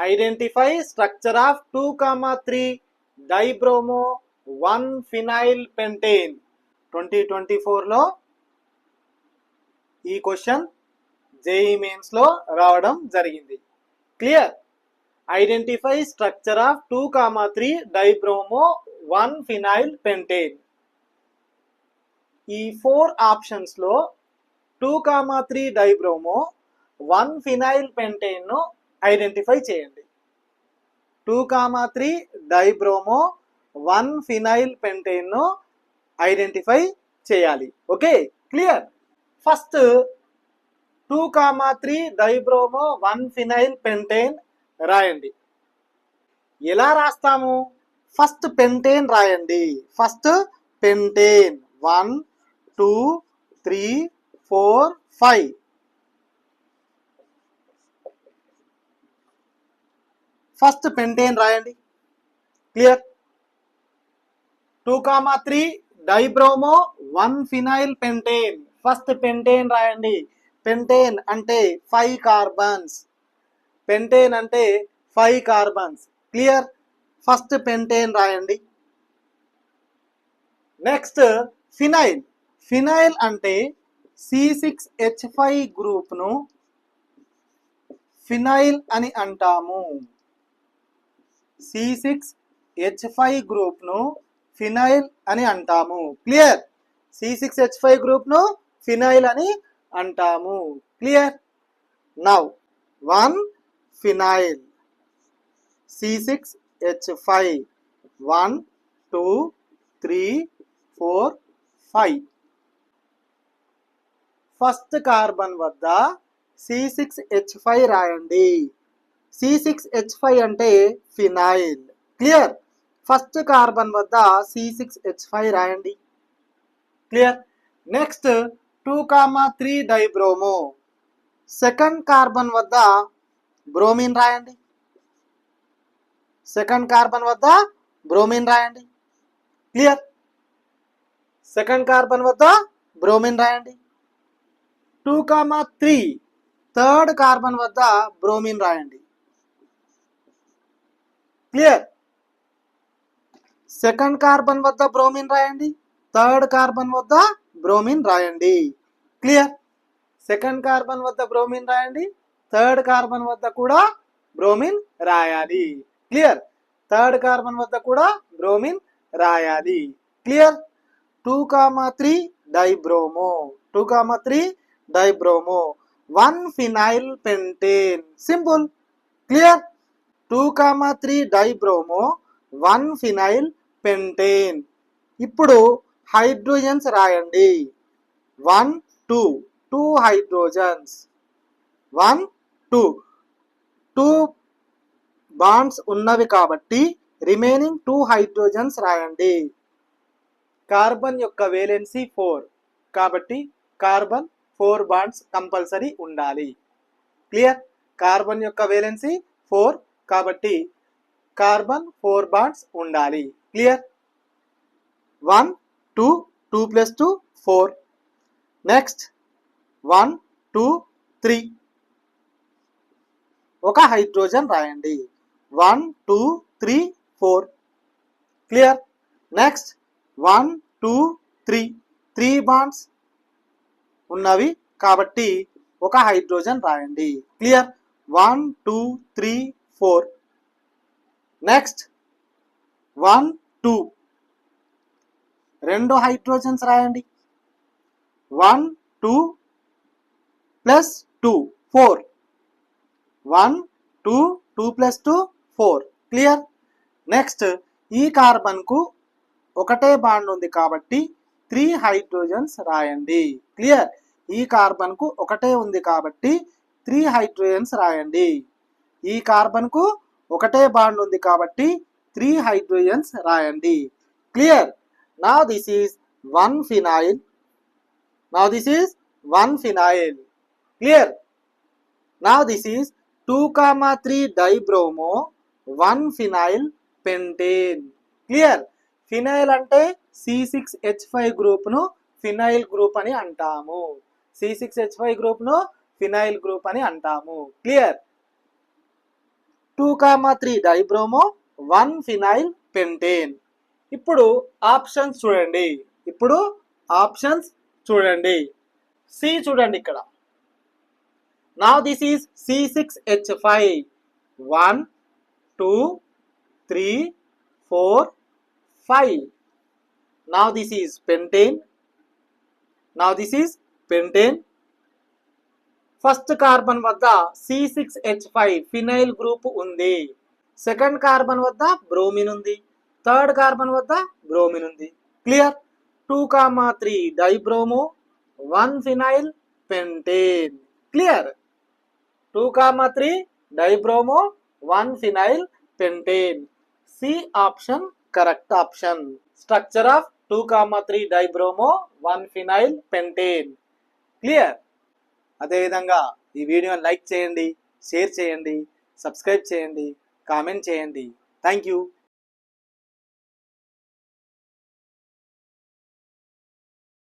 Identify structure of 2,3 dibromo 1 phenyl pentane. 2024లో ఈ question JEE mains లో రావడం జరిగింది. Clear? Identify structure of 2,3 dibromo 1 phenyl pentane. ఈ 4 ఆప్షన్స్ లో 2,3 డైబ్రోమో 1 ఫినైల్ పెంటేన్ ను ఐడెంటిఫై చేయండి. 2,3 డైబ్రోమో 1 ఫినైల్ పెంటేన్ ను ఐడెంటిఫై చేయాలి. Okay, clear? First 2,3 dibromo 1 phenyl pentane రాయండి. ఎలా రాస్తాము? ఫస్ట్ పెంటేన్ రాయండి. First pentane 1 2 3 4 5. ఫస్ట్ పెంటేన్ రాయండి. Clear? 2,3 dibromo 1 phenyl pentane. First pentane రాయండి. పెంటేన్ అంటే 5 కార్బన్స్. పెంటేన్ అంటే 5 కార్బన్స్. క్లియర్? ఫస్ట్ పెంటేన్ రాయండి. Next phenyl. ఫినైల్ అంటే C6H5 గ్రూప్ ను ఫినైల్ అని అంటాము. C6H5 గ్రూప్ ను ఫినైల్ అని అంటాము. క్లియర్? C6H5 గ్రూప్ ను ఫినైల్ అని అంటాము. Clear? Now 1 phenyl C6H5 1 2 3 4 5. First carbon వద్ద C6H5 రాయండి. C6H5 అంటే ఫినైల్. క్లియర్? ఫస్ట్ కార్బన్ వద్ద C6H5 రాయండి. క్లియర్? నెక్స్ట్ 2,3 డైబ్రోమో సెకండ్ కార్బన్ వద్ద బ్రోమిన్ రాయండి. సెకండ్ కార్బన్ వద్ద బ్రోమిన్ రాయండి. క్లియర్? సెకండ్ కార్బన్ వద్ద బ్రోమిన్ రాయండి. 2,3 థర్డ్ కార్బన్ వద్ద బ్రోమిన్ రాయండి. క్లియర్? సెకండ్ కార్బన్ వద్ద బ్రోమిన్ రాయండి. థర్డ్ కార్బన్ వద్ద బ్రోమిన్ రాయండి. క్లియర్? సెకండ్ కార్బన్ వద్ద బ్రోమిన్ రాయండి. థర్డ్ కార్బన్ వద్ద కూడా బ్రోమిన్ రాయాలి. క్లియర్? థర్డ్ కార్బన్ వద్ద కూడా బ్రోమిన్ రాయాలి. Clear? 2,3 డైబ్రోమో 2,3 dibromo 1 phenyl pentane. Simple. Clear? 2,3 dibromo 1 phenyl pentane. ఇప్పుడు హైడ్రోజన్స్ రాయండి. 1 2 2 హైడ్రోజన్స్. 1 2 2 బాండ్స్ ఉన్నవి కాబట్టి రిమైనింగ్ 2 హైడ్రోజన్స్ రాయండి. కార్బన్ యొక్క వేలెన్సీ 4 కాబట్టి కార్బన్ 4 బాండ్స్ కంపల్సరీ ఉండాలి. క్లియర్? కార్బన్ యొక్క వేలెన్సీ 4 కాబట్టి కార్బన్ 4 బాండ్స్ ఉండాలి. క్లియర్? 1 2 2 + 2 4. నెక్స్ట్ 1 2 3 ఒక హైడ్రోజన్ రాయండి. 1 2 3 4. క్లియర్? నెక్స్ట్ 1 2 3 3 బాండ్స్ ఉన్నవి కాబట్టి ఒక హైడ్రోజన్ రాయండి. క్లియర్? 1 2 3 4. నెక్స్ట్ 1 2 రెండు హైడ్రోజన్స్ రాయండి. 1 2 + 2 4. 1 2 2 + 2 4. క్లియర్? నెక్స్ట్ ఈ కార్బన్ కు ఒకటే బాండ్ ఉంది కాబట్టి 3 హైడ్రోజన్స్ రాయండి. క్లియర్? ఈ కార్బన్ కు ఒకటే ఉంది కాబట్టి 3 హైడ్రోజన్స్ రాయండి. ఈ కార్బన్ కు ఒకటే బాండ్ ఉంది కాబట్టి 3 హైడ్రోజన్స్ రాయండి. Clear? Now this is 1 phenyl. Now this is 1 phenyl. Clear? Now this is 2,3 dibromo 1 phenyl pentane. Clear? Phenyl అంటే C6H5 గ్రూప్ ను ఫినైల్ గ్రూప్ అని అంటాము. C6H5 గ్రూప్ ను ఫినైల్ గ్రూప్ అని అంటాము. క్లియర్? 2,3 dibromo 1 phenyl pentane. ఇప్పుడు options చూడండి. C చూడండి ఇక్కడ. Now this is C6H5. 1 2 3 4 5. Now this is pentane. First carbon వద్ద C6H5 ఫినైల్ గ్రూప్ ఉంది. సెకండ్ కార్బన్ వద్ద బ్రోమిన్ ఉంది. థర్డ్ కార్బన్ వద్ద బ్రోమిన్ ఉంది. Clear? 2,3 dibromo 1 phenyl pentane. Clear? 2,3 dibromo 1 phenyl pentane. C option correct option. Structure of 2,3 dibromo 1 phenyl pentane. Clear? అదేవిధంగా ఈ వీడియోని like చేయండి, షేర్ చేయండి, సబ్స్క్రైబ్ చేయండి, కామెంట్ చేయండి. Thank you.